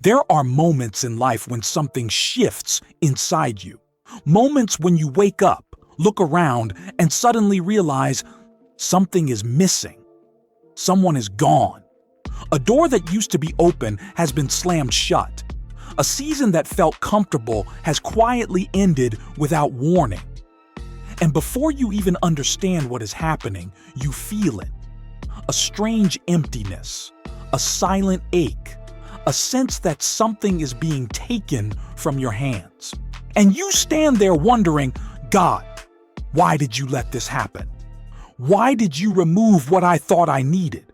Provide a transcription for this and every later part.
There are moments in life when something shifts inside you. Moments when you wake up, look around, and suddenly realize something is missing. Someone is gone. A door that used to be open has been slammed shut. A season that felt comfortable has quietly ended without warning. And before you even understand what is happening, you feel it. A strange emptiness, a silent ache, a sense that something is being taken from your hands. And you stand there wondering, God, why did you let this happen? Why did you remove what I thought I needed?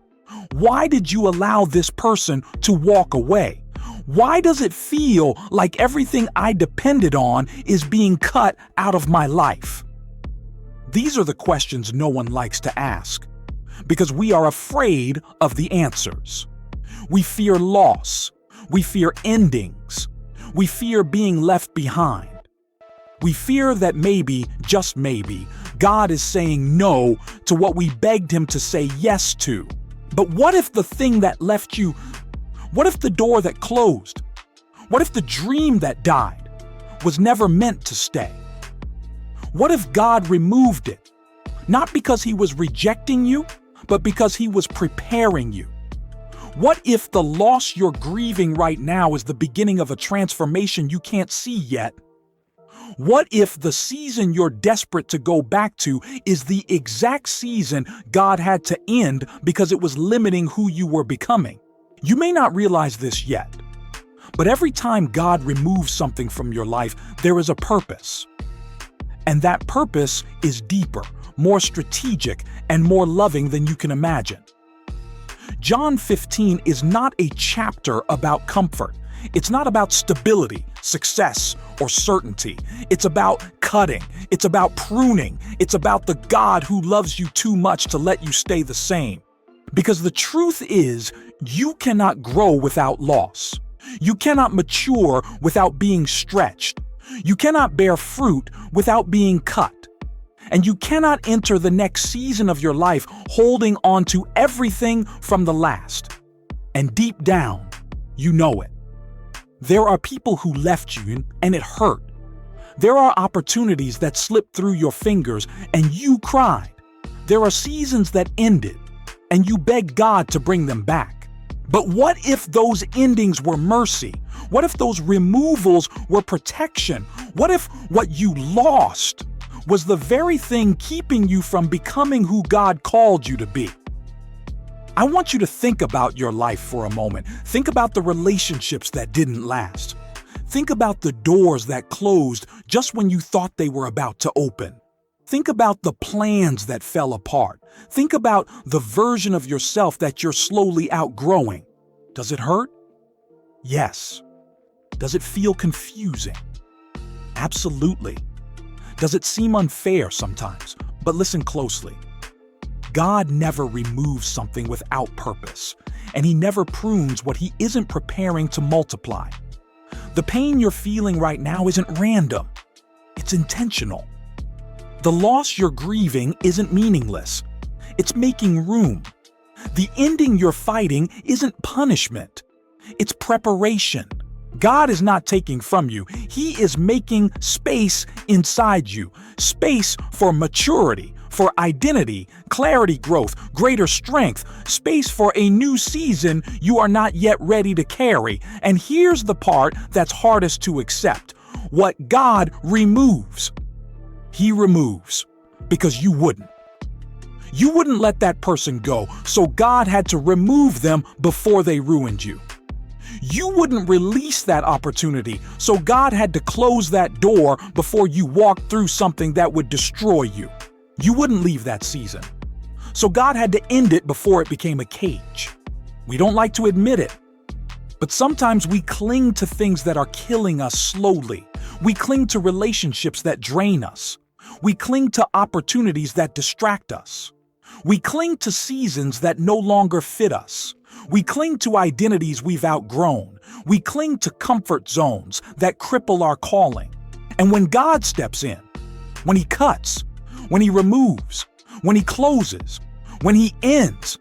Why did you allow this person to walk away? Why does it feel like everything I depended on is being cut out of my life? These are the questions no one likes to ask, because we are afraid of the answers. We fear loss. We fear endings. We fear being left behind. We fear that maybe, just maybe, God is saying no to what we begged Him to say yes to. But what if the thing that left you, what if the door that closed, what if the dream that died was never meant to stay? What if God removed it, not because He was rejecting you, but because He was preparing you? What if the loss you're grieving right now is the beginning of a transformation you can't see yet? What if the season you're desperate to go back to is the exact season God had to end because it was limiting who you were becoming? You may not realize this yet, but every time God removes something from your life, there is a purpose. And that purpose is deeper, more strategic, and more loving than you can imagine. John 15 is not a chapter about comfort. It's not about stability, success, or certainty. It's about cutting. It's about pruning. It's about the God who loves you too much to let you stay the same. Because the truth is, you cannot grow without loss. You cannot mature without being stretched. You cannot bear fruit without being cut. And you cannot enter the next season of your life holding on to everything from the last. And deep down, you know it. There are people who left you and it hurt. There are opportunities that slipped through your fingers and you cried. There are seasons that ended and you begged God to bring them back. But what if those endings were mercy? What if those removals were protection? What if what you lost was the very thing keeping you from becoming who God called you to be? I want you to think about your life for a moment. Think about the relationships that didn't last. Think about the doors that closed just when you thought they were about to open. Think about the plans that fell apart. Think about the version of yourself that you're slowly outgrowing. Does it hurt? Yes. Does it feel confusing? Absolutely. Does it seem unfair sometimes? But listen closely. God never removes something without purpose, and He never prunes what He isn't preparing to multiply. The pain you're feeling right now isn't random. It's intentional. The loss you're grieving isn't meaningless. It's making room. The ending you're fighting isn't punishment. It's preparation. God is not taking from you. He is making space inside you. Space for maturity, for identity, clarity growth, greater strength, space for a new season you are not yet ready to carry. And here's the part that's hardest to accept. What God removes, He removes because you wouldn't. You wouldn't let that person go, so God had to remove them before they ruined you. You wouldn't release that opportunity, so God had to close that door before you walked through something that would destroy you. You wouldn't leave that season, so God had to end it before it became a cage. We don't like to admit it, but sometimes we cling to things that are killing us slowly. We cling to relationships that drain us. We cling to opportunities that distract us. We cling to seasons that no longer fit us. We cling to identities we've outgrown. We cling to comfort zones that cripple our calling. And when God steps in, when He cuts, when He removes, when He closes, when He ends,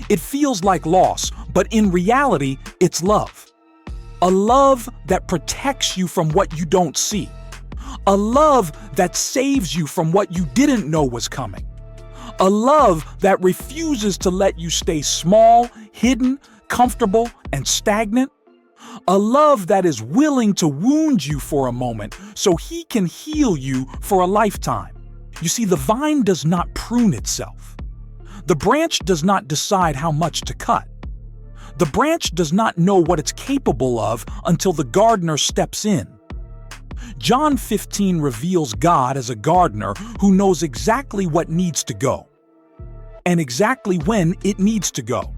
it feels like loss, but in reality, it's love. A love that protects you from what you don't see. A love that saves you from what you didn't know was coming. A love that refuses to let you stay small, hidden, comfortable, and stagnant. A love that is willing to wound you for a moment so he can heal you for a lifetime. You see, the vine does not prune itself. The branch does not decide how much to cut. The branch does not know what it's capable of until the gardener steps in. John 15 reveals God as a gardener who knows exactly what needs to go and exactly when it needs to go.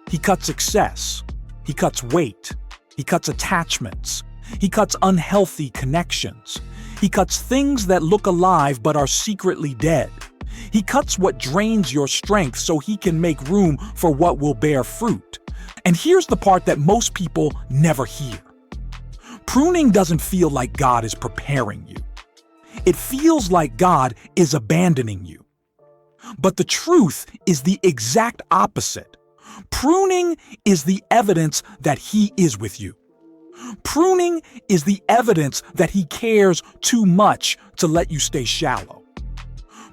He cuts excess. He cuts weight. He cuts attachments. He cuts unhealthy connections. He cuts things that look alive but are secretly dead. He cuts what drains your strength so he can make room for what will bear fruit. And here's the part that most people never hear. Pruning doesn't feel like God is preparing you. It feels like God is abandoning you. But the truth is the exact opposite. Pruning is the evidence that he is with you. Pruning is the evidence that he cares too much to let you stay shallow.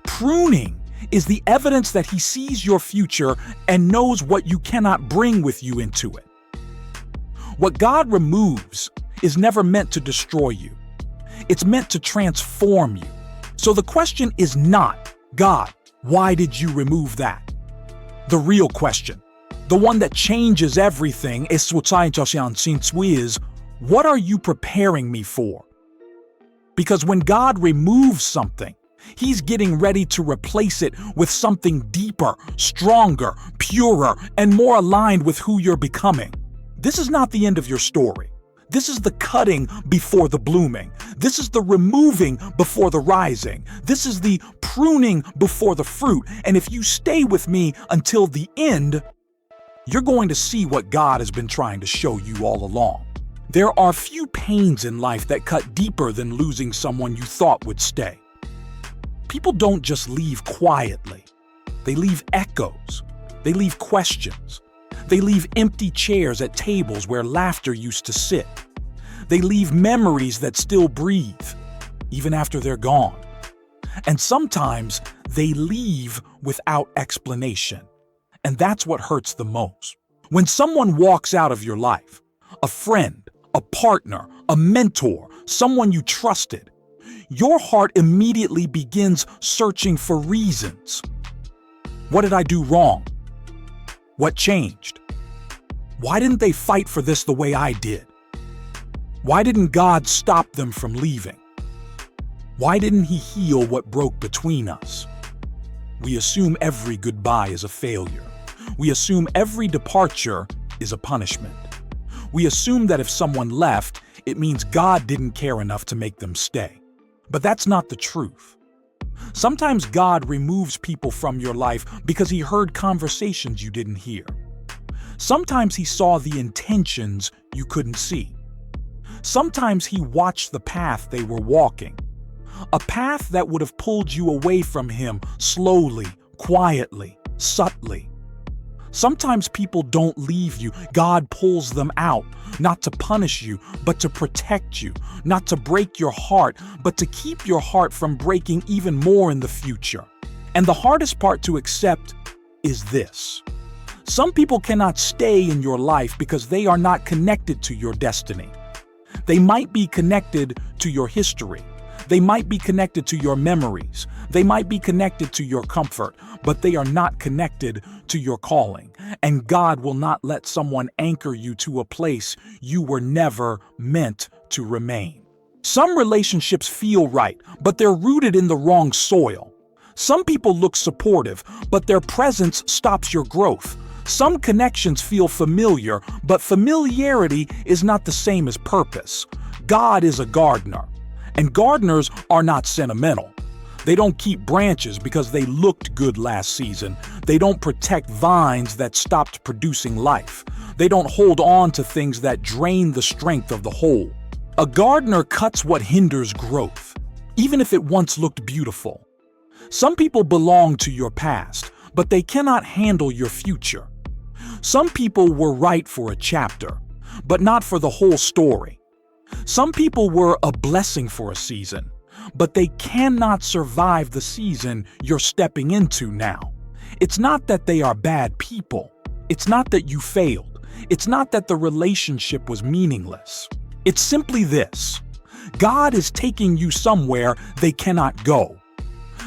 Pruning is the evidence that he sees your future and knows what you cannot bring with you into it. What God removes is never meant to destroy you. It's meant to transform you. So the question is not, God, why did you remove that? The real question, the one that changes everything, is what are you preparing me for? Because when God removes something, he's getting ready to replace it with something deeper, stronger, purer, and more aligned with who you're becoming. This is not the end of your story. This is the cutting before the blooming. This is the removing before the rising. This is the pruning before the fruit. And if you stay with me until the end, you're going to see what God has been trying to show you all along. There are few pains in life that cut deeper than losing someone you thought would stay. People don't just leave quietly. They leave echoes. They leave questions. They leave empty chairs at tables where laughter used to sit. They leave memories that still breathe, even after they're gone. And sometimes they leave without explanation. And that's what hurts the most. When someone walks out of your life, a friend, a partner, a mentor, someone you trusted, your heart immediately begins searching for reasons. What did I do wrong? What changed? Why didn't they fight for this the way I did? Why didn't God stop them from leaving? Why didn't he heal what broke between us? We assume every goodbye is a failure. We assume every departure is a punishment. We assume that if someone left, it means God didn't care enough to make them stay. But that's not the truth. Sometimes God removes people from your life because he heard conversations you didn't hear. Sometimes he saw the intentions you couldn't see. Sometimes he watched the path they were walking. A path that would have pulled you away from him slowly, quietly, subtly. Sometimes people don't leave you. God pulls them out, not to punish you, but to protect you, not to break your heart, but to keep your heart from breaking even more in the future. And the hardest part to accept is this. Some people cannot stay in your life because they are not connected to your destiny. They might be connected to your history. They might be connected to your memories. They might be connected to your comfort, but they are not connected to your calling. And God will not let someone anchor you to a place you were never meant to remain. Some relationships feel right, but they're rooted in the wrong soil. Some people look supportive, but their presence stops your growth. Some connections feel familiar, but familiarity is not the same as purpose. God is a gardener. And gardeners are not sentimental. They don't keep branches because they looked good last season. They don't protect vines that stopped producing life. They don't hold on to things that drain the strength of the whole. A gardener cuts what hinders growth, even if it once looked beautiful. Some people belong to your past, but they cannot handle your future. Some people were right for a chapter, but not for the whole story. Some people were a blessing for a season, but they cannot survive the season you're stepping into now. It's not that they are bad people. It's not that you failed. It's not that the relationship was meaningless. It's simply this: God is taking you somewhere they cannot go.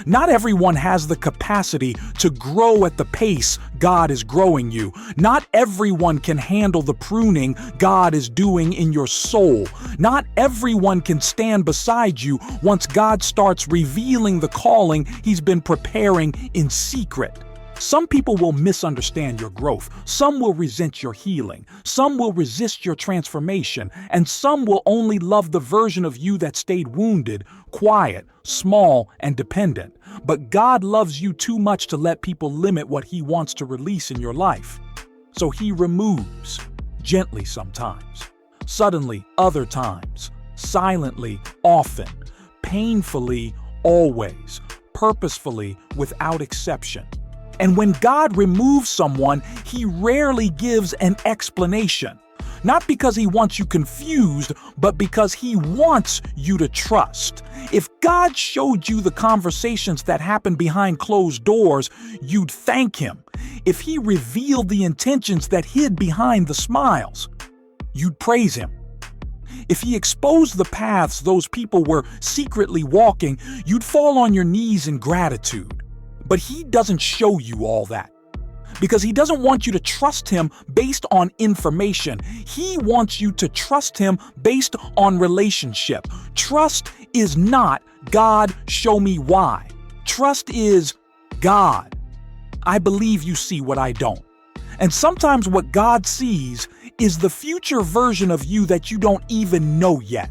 Not everyone has the capacity to grow at the pace God is growing you. Not everyone can handle the pruning God is doing in your soul. Not everyone can stand beside you once God starts revealing the calling He's been preparing in secret. Some people will misunderstand your growth, some will resent your healing, some will resist your transformation, and some will only love the version of you that stayed wounded, quiet, small, and dependent. But God loves you too much to let people limit what He wants to release in your life. So He removes, gently sometimes, suddenly other times, silently often, painfully always, purposefully without exception. And when God removes someone, He rarely gives an explanation. Not because He wants you confused, but because He wants you to trust. If God showed you the conversations that happen behind closed doors, you'd thank Him. If He revealed the intentions that hid behind the smiles, you'd praise Him. If He exposed the paths those people were secretly walking, you'd fall on your knees in gratitude. But He doesn't show you all that, because He doesn't want you to trust Him based on information. He wants you to trust Him based on relationship. Trust is not God, show me why. Trust is God, I believe you see what I don't. And sometimes what God sees is the future version of you that you don't even know yet.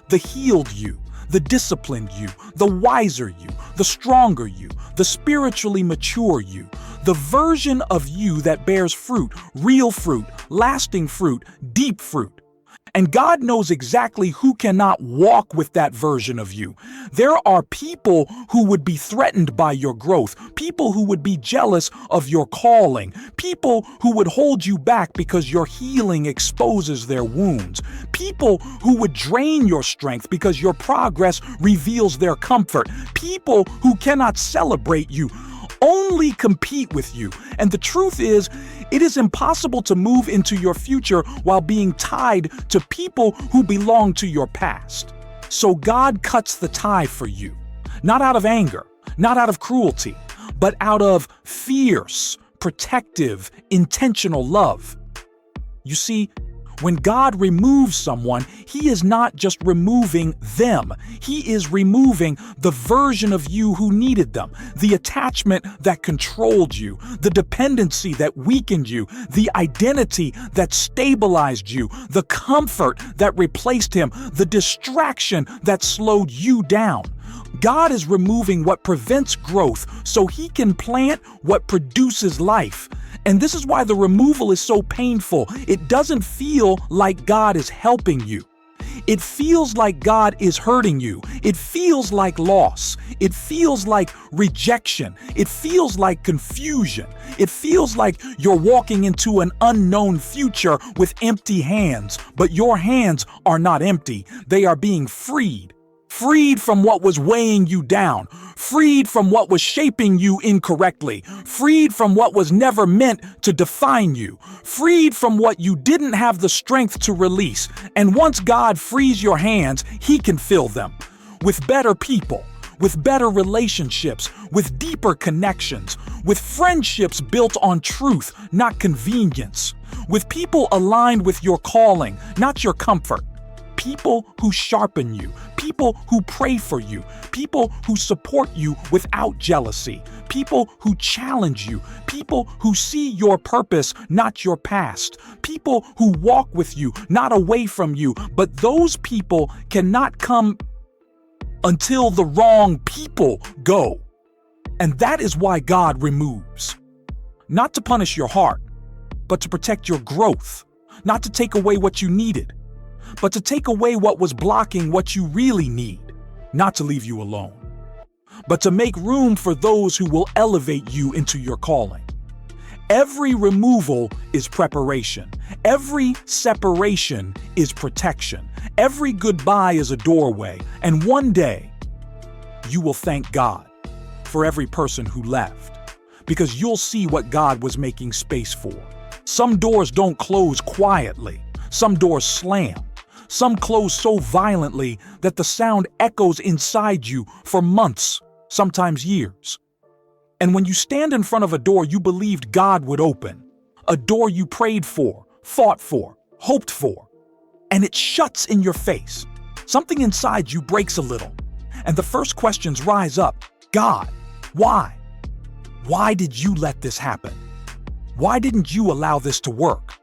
The healed you, the disciplined you, the wiser you, the stronger you, the spiritually mature you, the version of you that bears fruit, real fruit, lasting fruit, deep fruit. And God knows exactly who cannot walk with that version of you. There are people who would be threatened by your growth, people who would be jealous of your calling, people who would hold you back because your healing exposes their wounds, people who would drain your strength because your progress reveals their comfort, people who cannot celebrate you, only compete with you. And the truth is, it is impossible to move into your future while being tied to people who belong to your past. So God cuts the tie for you, not out of anger, not out of cruelty, but out of fierce, protective, intentional love. You see, when God removes someone, He is not just removing them. He is removing the version of you who needed them, the attachment that controlled you, the dependency that weakened you, the identity that stabilized you, the comfort that replaced Him, the distraction that slowed you down. God is removing what prevents growth so He can plant what produces life. And this is why the removal is so painful. It doesn't feel like God is helping you. It feels like God is hurting you. It feels like loss. It feels like rejection. It feels like confusion. It feels like you're walking into an unknown future with empty hands, but your hands are not empty. They are being freed. Freed from what was weighing you down, freed from what was shaping you incorrectly, freed from what was never meant to define you, freed from what you didn't have the strength to release. And once God frees your hands, He can fill them with better people, with better relationships, with deeper connections, with friendships built on truth, not convenience, with people aligned with your calling, not your comfort. People who sharpen you, people who pray for you, people who support you without jealousy, people who challenge you, people who see your purpose, not your past, people who walk with you, not away from you. But those people cannot come until the wrong people go. And that is why God removes. Not to punish your heart, but to protect your growth. Not to take away what you needed, but to take away what was blocking what you really need. Not to leave you alone, but to make room for those who will elevate you into your calling. Every removal is preparation. Every separation is protection. Every goodbye is a doorway. And one day, you will thank God for every person who left, because you'll see what God was making space for. Some doors don't close quietly. Some doors slam. Some close so violently that the sound echoes inside you for months, sometimes years. And when you stand in front of a door you believed God would open, a door you prayed for, fought for, hoped for, and it shuts in your face, something inside you breaks a little, and the first questions rise up. God, why? Why did you let this happen? Why didn't you allow this to work?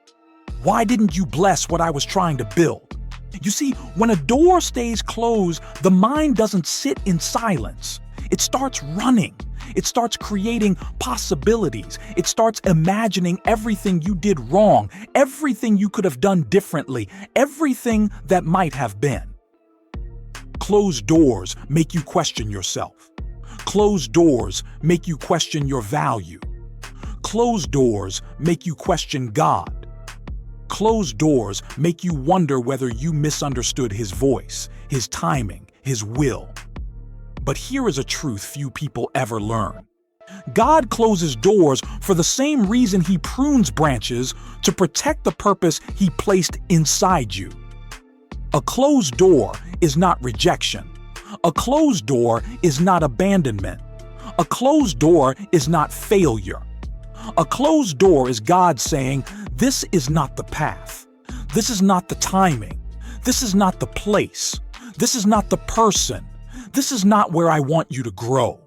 Why didn't you bless what I was trying to build? You see, when a door stays closed, the mind doesn't sit in silence. It starts running. It starts creating possibilities. It starts imagining everything you did wrong, everything you could have done differently, everything that might have been. Closed doors make you question yourself. Closed doors make you question your value. Closed doors make you question God. Closed doors make you wonder whether you misunderstood His voice, His timing, His will. But here is a truth few people ever learn. God closes doors for the same reason He prunes branches, to protect the purpose He placed inside you. A closed door is not rejection. A closed door is not abandonment. A closed door is not failure. A closed door is God saying, this is not the path. This is not the timing. This is not the place. This is not the person. This is not where I want you to grow.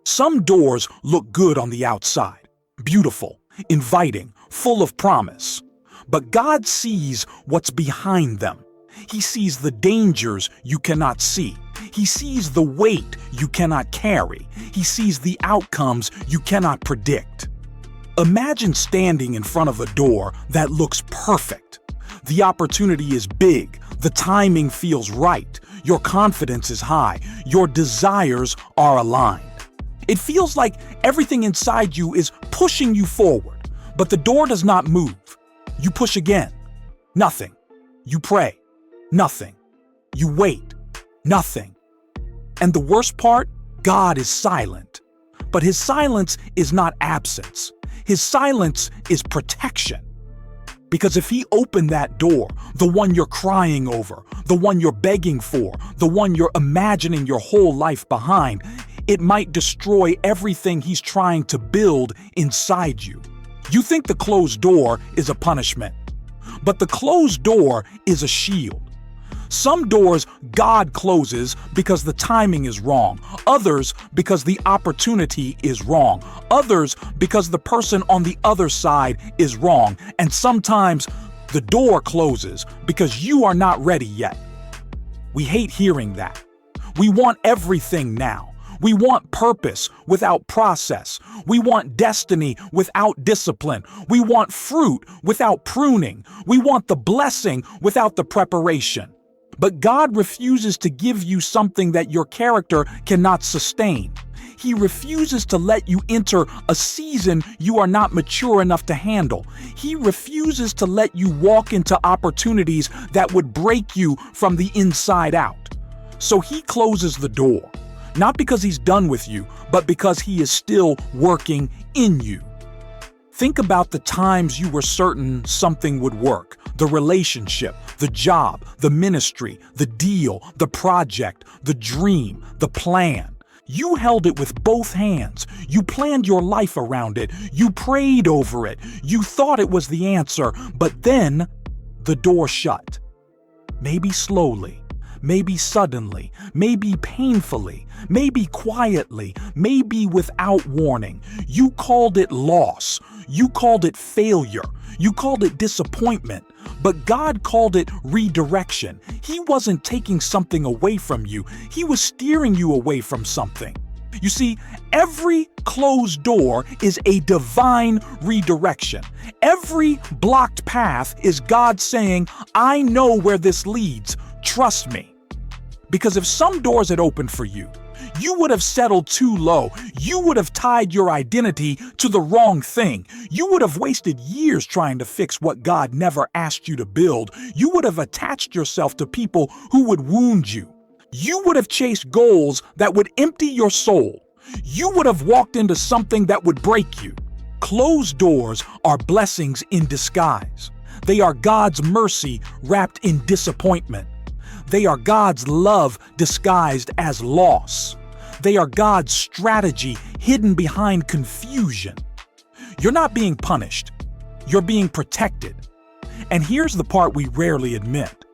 Some doors look good on the outside, beautiful, inviting, full of promise. But God sees what's behind them. He sees the dangers you cannot see. He sees the weight you cannot carry. He sees the outcomes you cannot predict. Imagine standing in front of a door that looks perfect. The opportunity is big. The timing feels right. Your confidence is high. Your desires are aligned. It feels like everything inside you is pushing you forward, but the door does not move. You push again. Nothing. You pray. Nothing. You wait. Nothing. And the worst part, God is silent. But His silence is not absence. His silence is protection. Because if He opened that door, the one you're crying over, the one you're begging for, the one you're imagining your whole life behind, it might destroy everything He's trying to build inside you. You think the closed door is a punishment, but the closed door is a shield. Some doors God closes because the timing is wrong. Others because the opportunity is wrong. Others because the person on the other side is wrong. And sometimes the door closes because you are not ready yet. We hate hearing that. We want everything now. We want purpose without process. We want destiny without discipline. We want fruit without pruning. We want the blessing without the preparation. But God refuses to give you something that your character cannot sustain. He refuses to let you enter a season you are not mature enough to handle. He refuses to let you walk into opportunities that would break you from the inside out. So He closes the door, not because He's done with you, but because He is still working in you. Think about the times you were certain something would work. The relationship, the job, the ministry, the deal, the project, the dream, the plan. You held it with both hands. You planned your life around it. You prayed over it. You thought it was the answer, but then the door shut. Maybe slowly, maybe suddenly, maybe painfully, maybe quietly, maybe without warning. You called it loss. You called it failure. You called it disappointment. But God called it redirection. He wasn't taking something away from you. He was steering you away from something. You see, every closed door is a divine redirection. Every blocked path is God saying, I know where this leads. Trust me. Because if some doors had opened for you, You would have settled too low. You would have tied your identity to the wrong thing. You would have wasted years trying to fix what God never asked you to build. You would have attached yourself to people who would wound you. You would have chased goals that would empty your soul. You would have walked into something that would break you. Closed doors are blessings in disguise. They are God's mercy wrapped in disappointment. They are God's love disguised as loss. They are God's strategy hidden behind confusion. You're not being punished. You're being protected. And here's the part we rarely admit.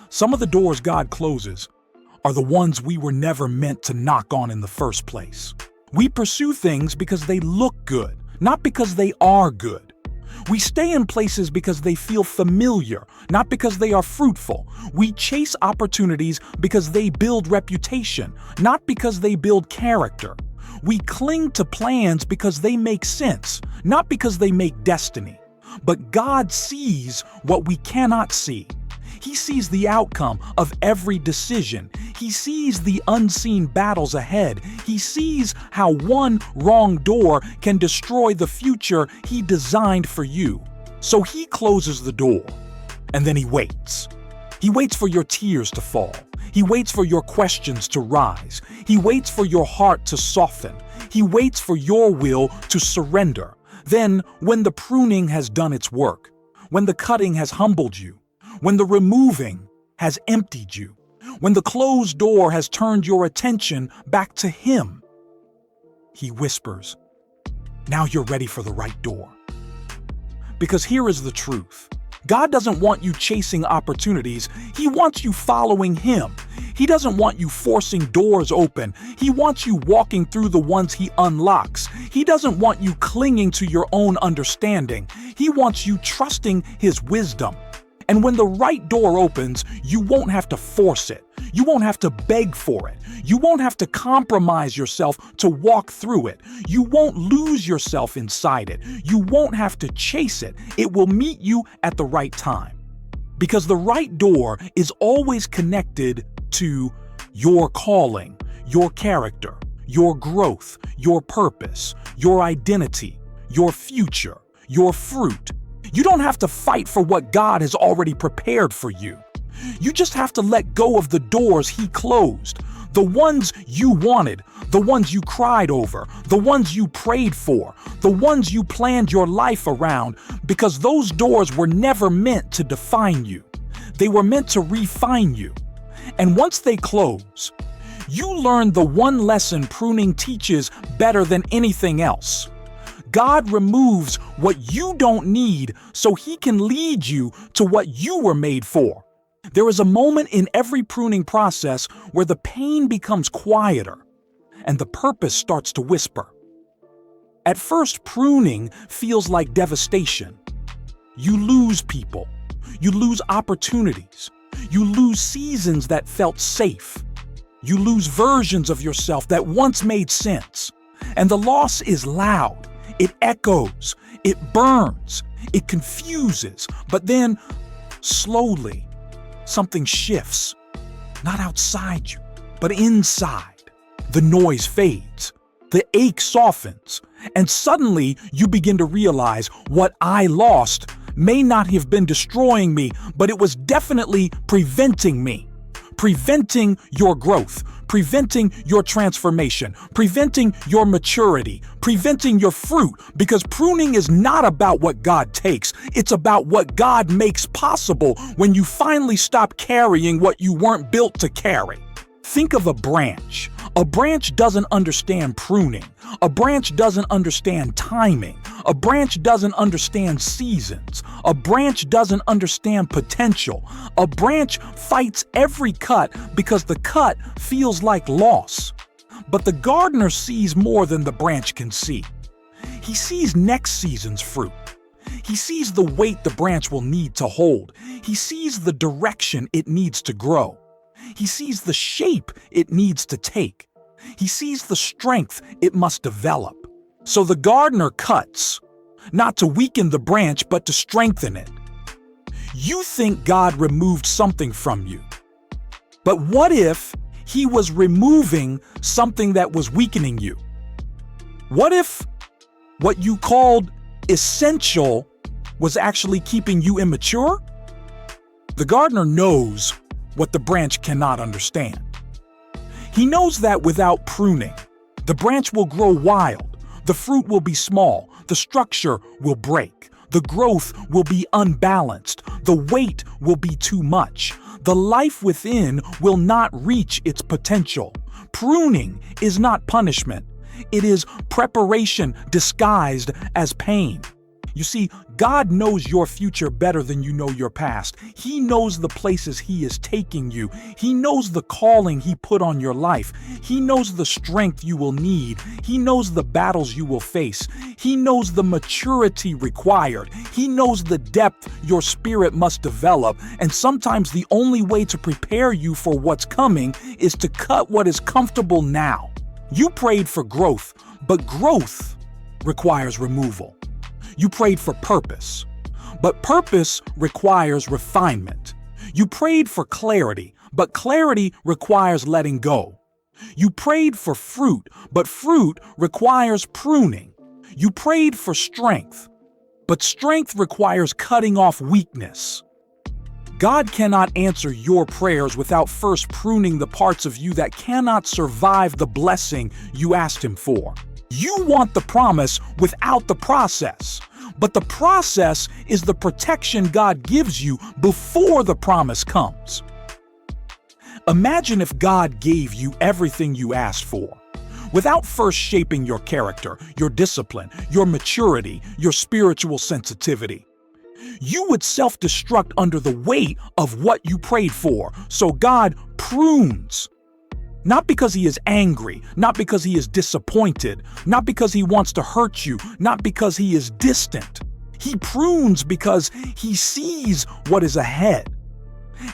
Some of the doors God closes are the ones we were never meant to knock on in the first place. We pursue things because they look good, not because they are good. We stay in places because they feel familiar, not because they are fruitful. We chase opportunities because they build reputation, not because they build character. We cling to plans because they make sense, not because they make destiny. But God sees what we cannot see. He sees the outcome of every decision. He sees the unseen battles ahead. He sees how one wrong door can destroy the future He designed for you. So He closes the door, and then He waits. He waits for your tears to fall. He waits for your questions to rise. He waits for your heart to soften. He waits for your will to surrender. Then, when the pruning has done its work, when the cutting has humbled you, when the removing has emptied you, when the closed door has turned your attention back to Him, He whispers, "Now you're ready for the right door." Because here is the truth. God doesn't want you chasing opportunities. He wants you following Him. He doesn't want you forcing doors open. He wants you walking through the ones He unlocks. He doesn't want you clinging to your own understanding. He wants you trusting His wisdom. And when the right door opens, you won't have to force it. You won't have to beg for it. You won't have to compromise yourself to walk through it. You won't lose yourself inside it. You won't have to chase it. It will meet you at the right time. Because the right door is always connected to your calling, your character, your growth, your purpose, your identity, your future, your fruit. You don't have to fight for what God has already prepared for you. You just have to let go of the doors He closed, the ones you wanted, the ones you cried over, the ones you prayed for, the ones you planned your life around, because those doors were never meant to define you. They were meant to refine you. And once they close, you learn the one lesson pruning teaches better than anything else. God removes what you don't need so He can lead you to what you were made for. There is a moment in every pruning process where the pain becomes quieter and the purpose starts to whisper. At first, pruning feels like devastation. You lose people. You lose opportunities. You lose seasons that felt safe. You lose versions of yourself that once made sense. And the loss is loud. It echoes, it burns, it confuses, but then, slowly, something shifts. Not outside you, but inside. The noise fades, the ache softens, and suddenly you begin to realize what I lost may not have been destroying me, but it was definitely preventing me. Preventing your growth, preventing your transformation, preventing your maturity, preventing your fruit, because pruning is not about what God takes, it's about what God makes possible when you finally stop carrying what you weren't built to carry. Think of a branch. A branch doesn't understand pruning. A branch doesn't understand timing. A branch doesn't understand seasons. A branch doesn't understand potential. A branch fights every cut because the cut feels like loss. But the gardener sees more than the branch can see. He sees next season's fruit. He sees the weight the branch will need to hold. He sees the direction it needs to grow. He sees the shape it needs to take. He sees the strength it must develop. So the gardener cuts, not to weaken the branch, but to strengthen it. You think God removed something from you. But what if He was removing something that was weakening you. What if what you called essential was actually keeping you immature? The gardener knows what the branch cannot understand. He knows that without pruning, the branch will grow wild, the fruit will be small, the structure will break, the growth will be unbalanced, the weight will be too much, the life within will not reach its potential. Pruning is not punishment, it is preparation disguised as pain. You see, God knows your future better than you know your past. He knows the places He is taking you. He knows the calling He put on your life. He knows the strength you will need. He knows the battles you will face. He knows the maturity required. He knows the depth your spirit must develop. And sometimes the only way to prepare you for what's coming is to cut what is comfortable now. You prayed for growth, but growth requires removal. You prayed for purpose, but purpose requires refinement. You prayed for clarity, but clarity requires letting go. You prayed for fruit, but fruit requires pruning. You prayed for strength, but strength requires cutting off weakness. God cannot answer your prayers without first pruning the parts of you that cannot survive the blessing you asked Him for. You want the promise without the process, but the process is the protection God gives you before the promise comes. Imagine if God gave you everything you asked for, without first shaping your character, your discipline, your maturity, your spiritual sensitivity. You would self-destruct under the weight of what you prayed for, so God prunes. Not because He is angry, not because He is disappointed, not because He wants to hurt you, not because He is distant. He prunes because He sees what is ahead.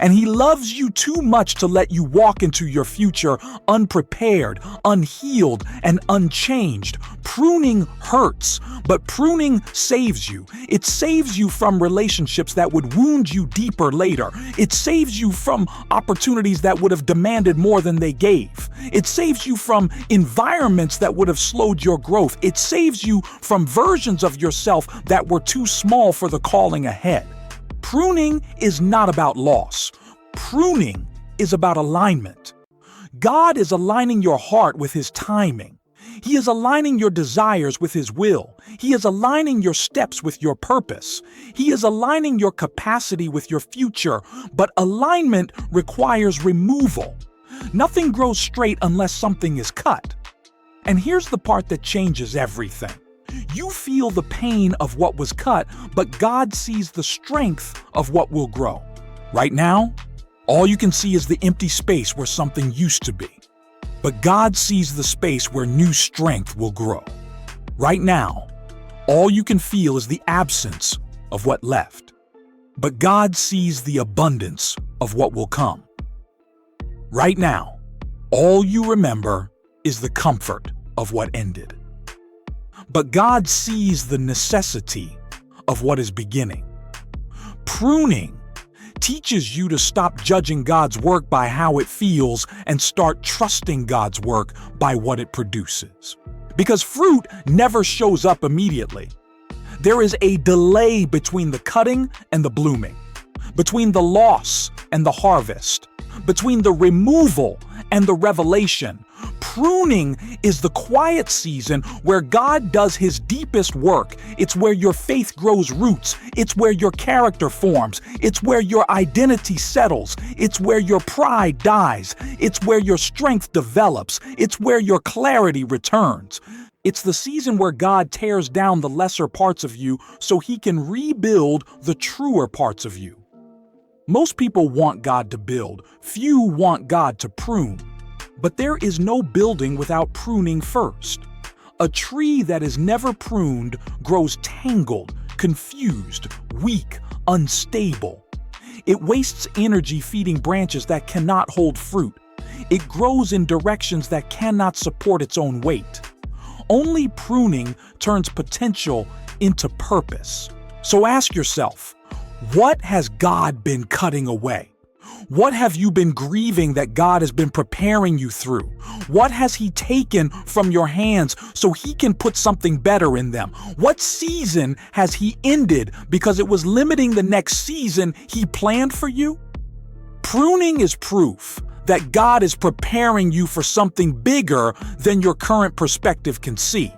And He loves you too much to let you walk into your future unprepared, unhealed, and unchanged. Pruning hurts, but pruning saves you. It saves you from relationships that would wound you deeper later. It saves you from opportunities that would have demanded more than they gave. It saves you from environments that would have slowed your growth. It saves you from versions of yourself that were too small for the calling ahead. Pruning is not about loss. Pruning is about alignment. God is aligning your heart with His timing. He is aligning your desires with His will. He is aligning your steps with your purpose. He is aligning your capacity with your future. But alignment requires removal. Nothing grows straight unless something is cut. And here's the part that changes everything. You feel the pain of what was cut, but God sees the strength of what will grow. Right now, all you can see is the empty space where something used to be. But God sees the space where new strength will grow. Right now, all you can feel is the absence of what left. But God sees the abundance of what will come. Right now, all you remember is the comfort of what ended. But God sees the necessity of what is beginning. Pruning teaches you to stop judging God's work by how it feels and start trusting God's work by what it produces. Because fruit never shows up immediately. There is a delay between the cutting and the blooming, between the loss and the harvest, between the removal and the revelation. Pruning is the quiet season where God does His deepest work. It's where your faith grows roots. It's where your character forms. It's where your identity settles. It's where your pride dies. It's where your strength develops. It's where your clarity returns. It's the season where God tears down the lesser parts of you so He can rebuild the truer parts of you. Most people want God to build. Few want God to prune. But there is no building without pruning first. A tree that is never pruned grows tangled, confused, weak, unstable. It wastes energy feeding branches that cannot hold fruit. It grows in directions that cannot support its own weight. Only pruning turns potential into purpose. So ask yourself, what has God been cutting away? What have you been grieving that God has been preparing you through? What has He taken from your hands so He can put something better in them? What season has He ended because it was limiting the next season He planned for you? Pruning is proof that God is preparing you for something bigger than your current perspective can see.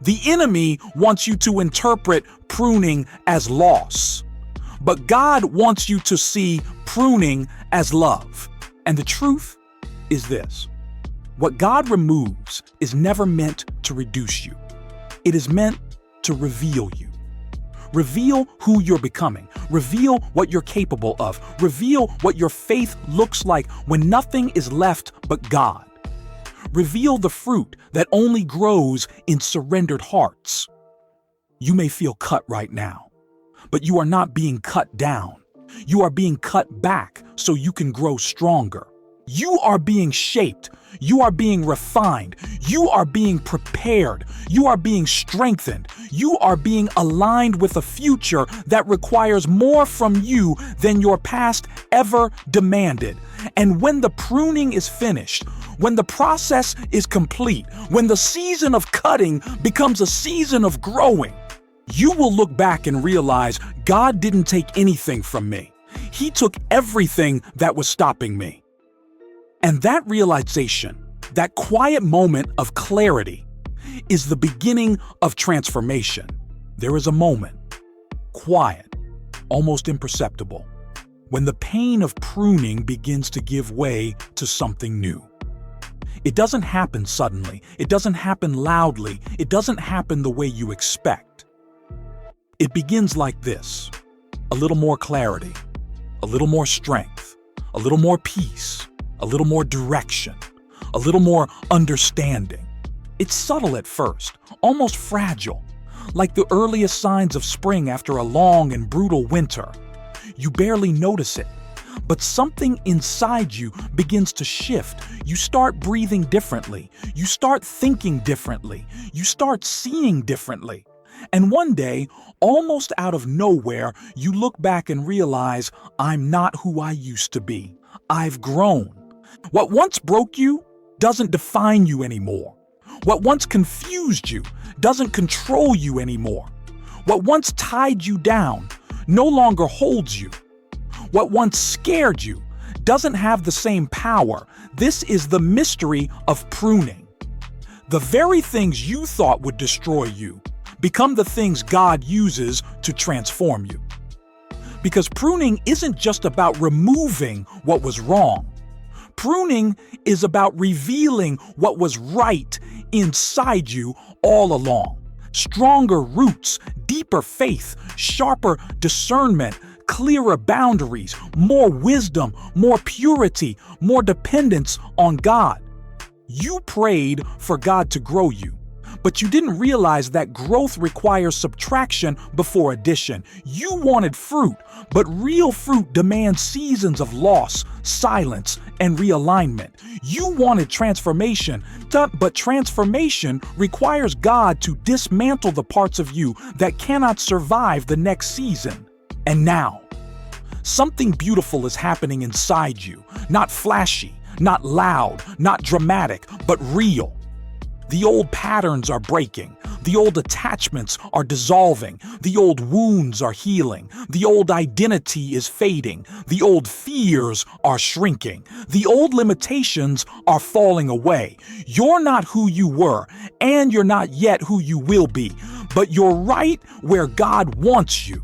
The enemy wants you to interpret pruning as loss, but God wants you to see pruning as love. And the truth is this: what God removes is never meant to reduce you. It is meant to reveal you. Reveal who you're becoming. Reveal what you're capable of. Reveal what your faith looks like when nothing is left but God. Reveal the fruit that only grows in surrendered hearts. You may feel cut right now, but you are not being cut down. You are being cut back so you can grow stronger. You are being shaped. You are being refined. You are being prepared. You are being strengthened. You are being aligned with a future that requires more from you than your past ever demanded. And when the pruning is finished, when the process is complete, when the season of cutting becomes a season of growing, you will look back and realize God didn't take anything from me. He took everything that was stopping me. And that realization, that quiet moment of clarity, is the beginning of transformation. There is a moment, quiet, almost imperceptible, when the pain of pruning begins to give way to something new. It doesn't happen suddenly. It doesn't happen loudly. It doesn't happen the way you expect. It begins like this: a little more clarity, a little more strength, a little more peace, a little more direction, a little more understanding. It's subtle at first, almost fragile, like the earliest signs of spring after a long and brutal winter. You barely notice it, but something inside you begins to shift. You start breathing differently. You start thinking differently. You start seeing differently. And one day, almost out of nowhere, you look back and realize, I'm not who I used to be. I've grown. What once broke you doesn't define you anymore. What once confused you doesn't control you anymore. What once tied you down no longer holds you. What once scared you doesn't have the same power. This is the mystery of pruning. The very things you thought would destroy you become the things God uses to transform you. Because pruning isn't just about removing what was wrong. Pruning is about revealing what was right inside you all along. Stronger roots, deeper faith, sharper discernment, clearer boundaries, more wisdom, more purity, more dependence on God. You prayed for God to grow you, but you didn't realize that growth requires subtraction before addition. You wanted fruit, but real fruit demands seasons of loss, silence, and realignment. You wanted transformation, but transformation requires God to dismantle the parts of you that cannot survive the next season. And now, something beautiful is happening inside you. Not flashy, not loud, not dramatic, but real. The old patterns are breaking. The old attachments are dissolving. The old wounds are healing. The old identity is fading. The old fears are shrinking. The old limitations are falling away. You're not who you were, and you're not yet who you will be, but you're right where God wants you.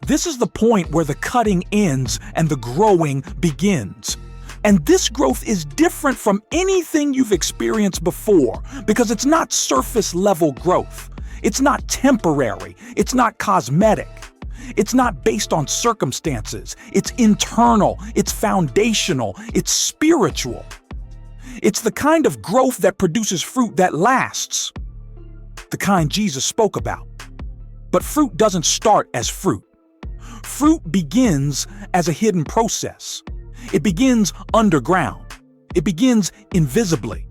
This is the point where the cutting ends and the growing begins. And this growth is different from anything you've experienced before because it's not surface level growth. It's not temporary. It's not cosmetic. It's not based on circumstances. It's internal. It's foundational. It's spiritual. It's the kind of growth that produces fruit that lasts, the kind Jesus spoke about. But fruit doesn't start as fruit. Fruit begins as a hidden process. It begins underground. It begins invisibly.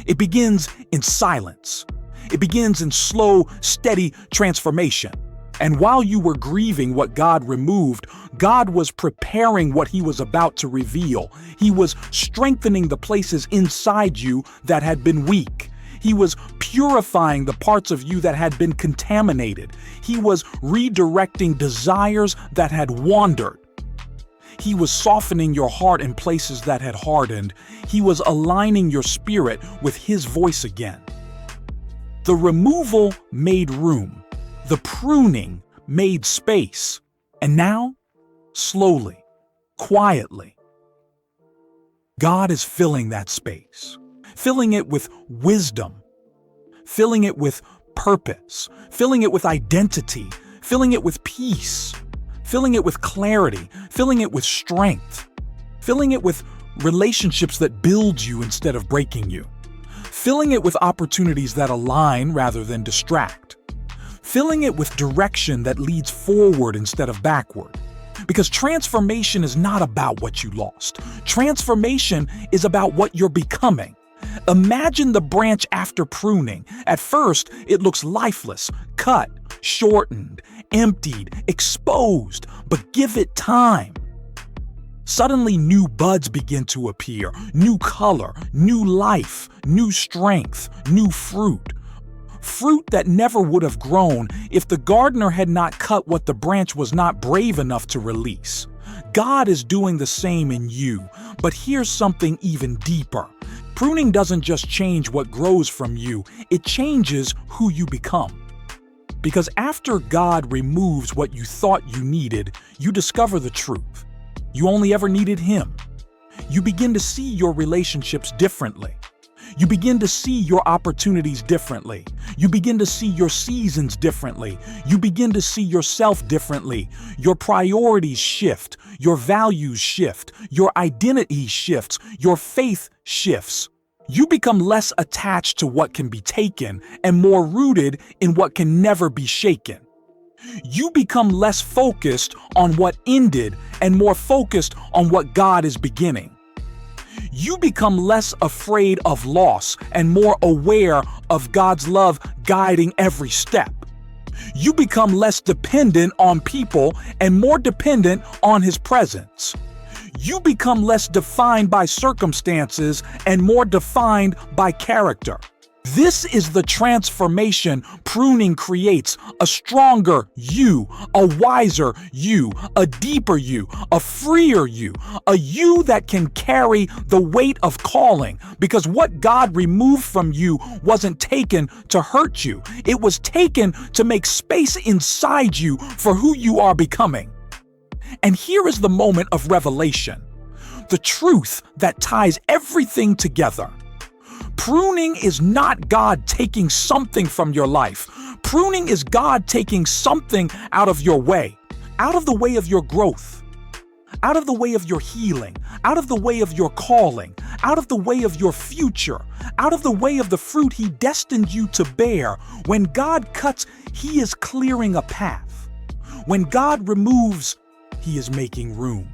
It begins in silence. It begins in slow, steady transformation. And while you were grieving what God removed, God was preparing what He was about to reveal. He was strengthening the places inside you that had been weak. He was purifying the parts of you that had been contaminated. He was redirecting desires that had wandered. He was softening your heart in places that had hardened. He was aligning your spirit with His voice again. The removal made room. The pruning made space. And now, slowly, quietly, God is filling that space, filling it with wisdom, filling it with purpose, filling it with identity, filling it with peace, filling it with clarity, filling it with strength, filling it with relationships that build you instead of breaking you, filling it with opportunities that align rather than distract, filling it with direction that leads forward instead of backward. Because transformation is not about what you lost. Transformation is about what you're becoming. Imagine the branch after pruning. At first, it looks lifeless, cut, shortened, emptied, exposed, but give it time. Suddenly, new buds begin to appear, new color, new life, new strength, new fruit. Fruit that never would have grown if the gardener had not cut what the branch was not brave enough to release. God is doing the same in you, but here's something even deeper. Pruning doesn't just change what grows from you, it changes who you become. Because after God removes what you thought you needed, you discover the truth. You only ever needed Him. You begin to see your relationships differently. You begin to see your opportunities differently. You begin to see your seasons differently. You begin to see yourself differently. Your priorities shift. Your values shift. Your identity shifts. Your faith shifts. You become less attached to what can be taken and more rooted in what can never be shaken. You become less focused on what ended and more focused on what God is beginning. You become less afraid of loss and more aware of God's love guiding every step. You become less dependent on people and more dependent on His presence. You become less defined by circumstances and more defined by character. This is the transformation pruning creates: a stronger you, a wiser you, a deeper you, a freer you, a you that can carry the weight of calling, because what God removed from you wasn't taken to hurt you. It was taken to make space inside you for who you are becoming. And here is the moment of revelation, the truth that ties everything together. Pruning is not God taking something from your life. Pruning is God taking something out of your way, out of the way of your growth, out of the way of your healing, out of the way of your calling, out of the way of your future, out of the way of the fruit He destined you to bear. When God cuts, He is clearing a path. When God removes, He is making room.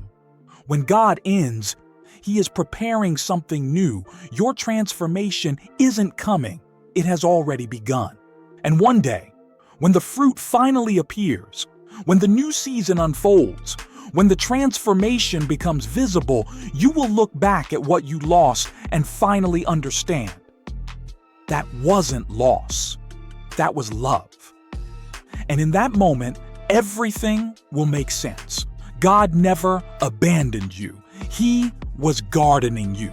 When God ends, He is preparing something new. Your transformation isn't coming. It has already begun. And one day, when the fruit finally appears, when the new season unfolds, when the transformation becomes visible, you will look back at what you lost and finally understand. That wasn't loss. That was love. And in that moment, everything will make sense. God never abandoned you. He was gardening you.